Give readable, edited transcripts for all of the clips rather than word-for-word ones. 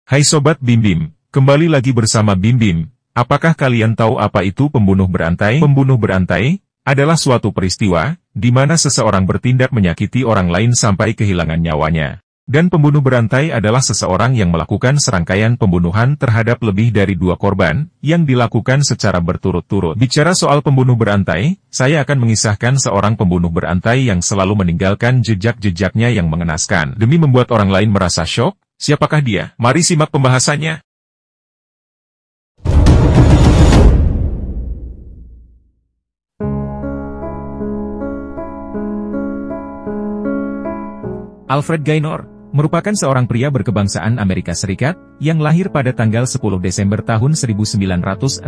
Hai Sobat Bim Bim, kembali lagi bersama Bim Bim. Apakah kalian tahu apa itu pembunuh berantai? Pembunuh berantai adalah suatu peristiwa di mana seseorang bertindak menyakiti orang lain sampai kehilangan nyawanya. Dan pembunuh berantai adalah seseorang yang melakukan serangkaian pembunuhan terhadap lebih dari 2 korban yang dilakukan secara berturut-turut. Bicara soal pembunuh berantai, saya akan mengisahkan seorang pembunuh berantai yang selalu meninggalkan jejak-jejaknya yang mengenaskan demi membuat orang lain merasa syok. Siapakah dia? Mari simak pembahasannya. Alfred Gaynor merupakan seorang pria berkebangsaan Amerika Serikat yang lahir pada tanggal 10 Desember tahun 1966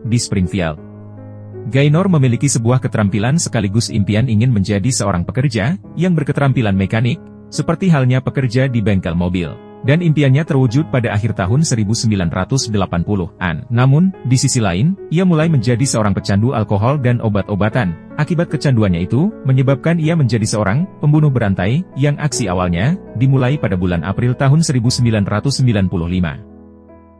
di Springfield. Gaynor memiliki sebuah keterampilan sekaligus impian ingin menjadi seorang pekerja yang berketerampilan mekanik, seperti halnya pekerja di bengkel mobil. Dan impiannya terwujud pada akhir tahun 1980-an. Namun, di sisi lain, ia mulai menjadi seorang pecandu alkohol dan obat-obatan. Akibat kecanduannya itu, menyebabkan ia menjadi seorang pembunuh berantai, yang aksi awalnya dimulai pada bulan April tahun 1995.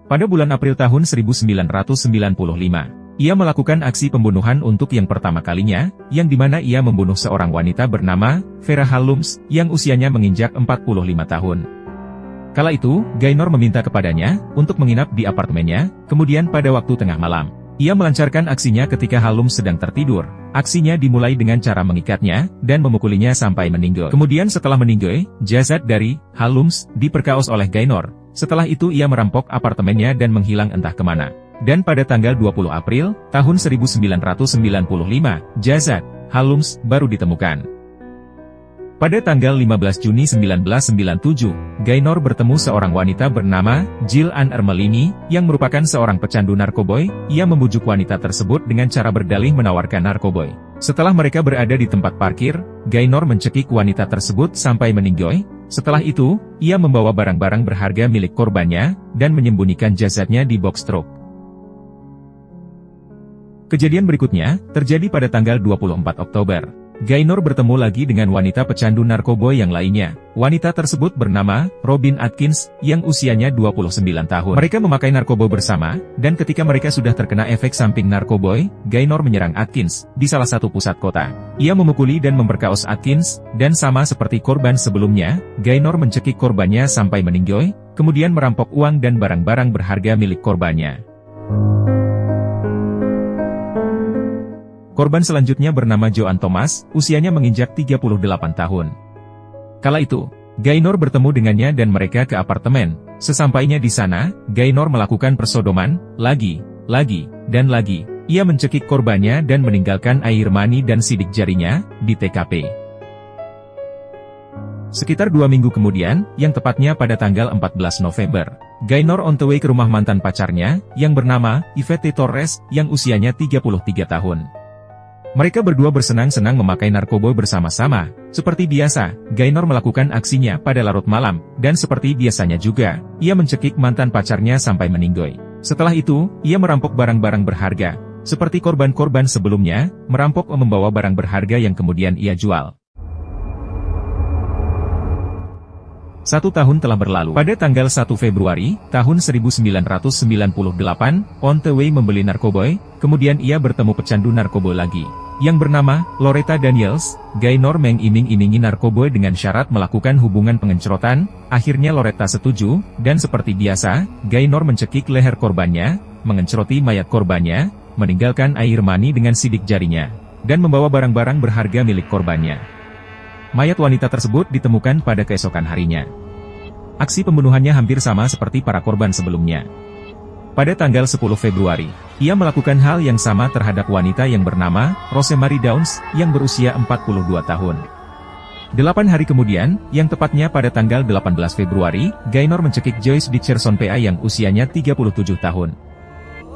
Pada bulan April tahun 1995, ia melakukan aksi pembunuhan untuk yang pertama kalinya, yang dimana ia membunuh seorang wanita bernama Vera Halums, yang usianya menginjak 45 tahun. Kala itu, Gaynor meminta kepadanya untuk menginap di apartemennya, kemudian pada waktu tengah malam, ia melancarkan aksinya ketika Halums sedang tertidur. Aksinya dimulai dengan cara mengikatnya dan memukulinya sampai meninggal. Kemudian setelah meninggal, jasad dari Halums diperkaos oleh Gaynor. Setelah itu ia merampok apartemennya dan menghilang entah kemana. Dan pada tanggal 20 April, tahun 1995, jasad Halums baru ditemukan. Pada tanggal 15 Juni 1997, Gaynor bertemu seorang wanita bernama Jill Ann Ermelini, yang merupakan seorang pecandu narkoboy. Ia membujuk wanita tersebut dengan cara berdalih menawarkan narkoboy. Setelah mereka berada di tempat parkir, Gaynor mencekik wanita tersebut sampai meninggal. Setelah itu, ia membawa barang-barang berharga milik korbannya, dan menyembunyikan jasadnya di box truk. Kejadian berikutnya, terjadi pada tanggal 24 Oktober. Gaynor bertemu lagi dengan wanita pecandu narkoboy yang lainnya. Wanita tersebut bernama Robin Atkins, yang usianya 29 tahun. Mereka memakai narkoboy bersama, dan ketika mereka sudah terkena efek samping narkoboy, Gaynor menyerang Atkins di salah satu pusat kota. Ia memukuli dan memperkaos Atkins, dan sama seperti korban sebelumnya, Gaynor mencekik korbannya sampai meninggal, kemudian merampok uang dan barang-barang berharga milik korbannya. Korban selanjutnya bernama Joan Thomas, usianya menginjak 38 tahun. Kala itu, Gaynor bertemu dengannya dan mereka ke apartemen. Sesampainya di sana, Gaynor melakukan persodoman, lagi, dan lagi. Ia mencekik korbannya dan meninggalkan air mani dan sidik jarinya di TKP. Sekitar 2 minggu kemudian, yang tepatnya pada tanggal 14 November, Gaynor on the way ke rumah mantan pacarnya, yang bernama Yvette Torres, yang usianya 33 tahun. Mereka berdua bersenang-senang memakai narkoboy bersama-sama. Seperti biasa, Gaynor melakukan aksinya pada larut malam, dan seperti biasanya juga, ia mencekik mantan pacarnya sampai meninggal. Setelah itu, ia merampok barang-barang berharga. Seperti korban-korban sebelumnya, merampok membawa barang berharga yang kemudian ia jual. 1 tahun telah berlalu. Pada tanggal 1 Februari, tahun 1998, on the way membeli narkoboy, kemudian ia bertemu pecandu narkoboy lagi, yang bernama Loretta Daniels. Gaynor mengiming-imingi narkoboy dengan syarat melakukan hubungan pengencrotan. Akhirnya Loretta setuju, dan seperti biasa, Gaynor mencekik leher korbannya, mengencroti mayat korbannya, meninggalkan air mani dengan sidik jarinya, dan membawa barang-barang berharga milik korbannya. Mayat wanita tersebut ditemukan pada keesokan harinya. Aksi pembunuhannya hampir sama seperti para korban sebelumnya. Pada tanggal 10 Februari, ia melakukan hal yang sama terhadap wanita yang bernama Rosemary Downs, yang berusia 42 tahun. 8 hari kemudian, yang tepatnya pada tanggal 18 Februari, Gaynor mencekik Joyce Dickerson PA yang usianya 37 tahun.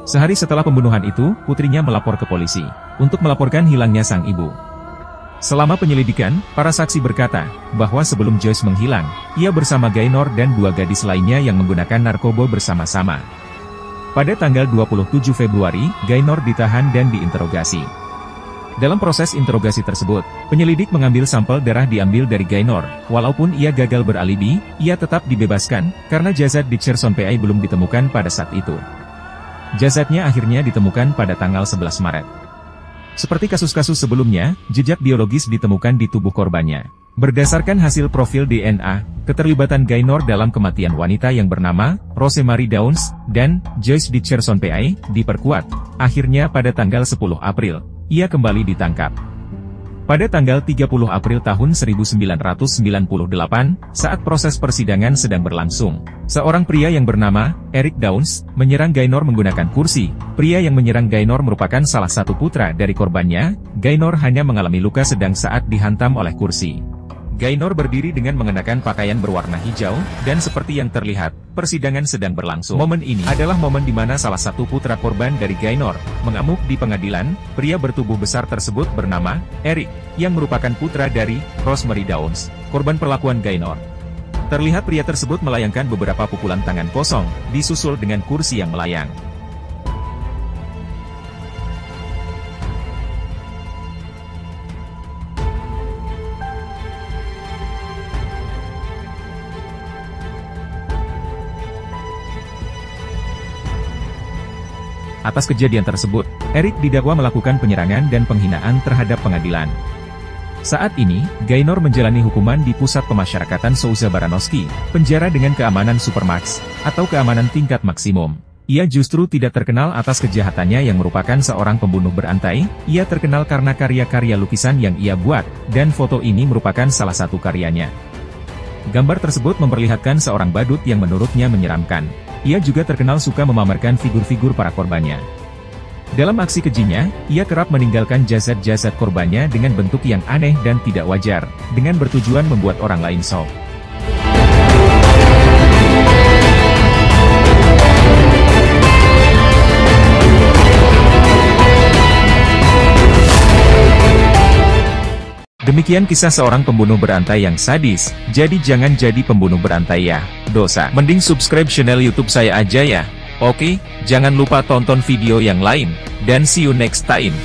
Sehari setelah pembunuhan itu, putrinya melapor ke polisi untuk melaporkan hilangnya sang ibu. Selama penyelidikan, para saksi berkata bahwa sebelum Joyce menghilang, ia bersama Gaynor dan 2 gadis lainnya yang menggunakan narkoba bersama-sama. Pada tanggal 27 Februari, Gaynor ditahan dan diinterogasi. Dalam proses interogasi tersebut, penyelidik mengambil sampel darah diambil dari Gaynor. Walaupun ia gagal beralibi, ia tetap dibebaskan, karena jasad Dickerson PI belum ditemukan pada saat itu. Jasadnya akhirnya ditemukan pada tanggal 11 Maret. Seperti kasus-kasus sebelumnya, jejak biologis ditemukan di tubuh korbannya. Berdasarkan hasil profil DNA, keterlibatan Gaynor dalam kematian wanita yang bernama Rosemary Downs dan Joyce Dickerson PI diperkuat. Akhirnya pada tanggal 10 April, ia kembali ditangkap. Pada tanggal 30 April tahun 1998, saat proses persidangan sedang berlangsung, seorang pria yang bernama Eric Downs menyerang Gaynor menggunakan kursi. Pria yang menyerang Gaynor merupakan salah satu putra dari korbannya. Gaynor hanya mengalami luka sedang saat dihantam oleh kursi. Gaynor berdiri dengan mengenakan pakaian berwarna hijau, dan seperti yang terlihat, persidangan sedang berlangsung. Momen ini adalah momen di mana salah satu putra korban dari Gaynor mengamuk di pengadilan. Pria bertubuh besar tersebut bernama Eric, yang merupakan putra dari Rosemary Downs, korban perlakuan Gaynor. Terlihat pria tersebut melayangkan beberapa pukulan tangan kosong, disusul dengan kursi yang melayang. Atas kejadian tersebut, Eric didakwa melakukan penyerangan dan penghinaan terhadap pengadilan. Saat ini, Gaynor menjalani hukuman di Pusat Pemasyarakatan Souza Baranowski, penjara dengan keamanan Supermax, atau keamanan tingkat maksimum. Ia justru tidak terkenal atas kejahatannya yang merupakan seorang pembunuh berantai. Ia terkenal karena karya-karya lukisan yang ia buat, dan foto ini merupakan salah satu karyanya. Gambar tersebut memperlihatkan seorang badut yang menurutnya menyeramkan. Ia juga terkenal suka memamerkan figur-figur para korbannya. Dalam aksi kejinya, ia kerap meninggalkan jasad-jasad korbannya dengan bentuk yang aneh dan tidak wajar, dengan bertujuan membuat orang lain shock. Demikian kisah seorang pembunuh berantai yang sadis. Jadi jangan jadi pembunuh berantai ya, dosa. Mending subscribe channel YouTube saya aja ya. Oke, jangan lupa tonton video yang lain, dan see you next time.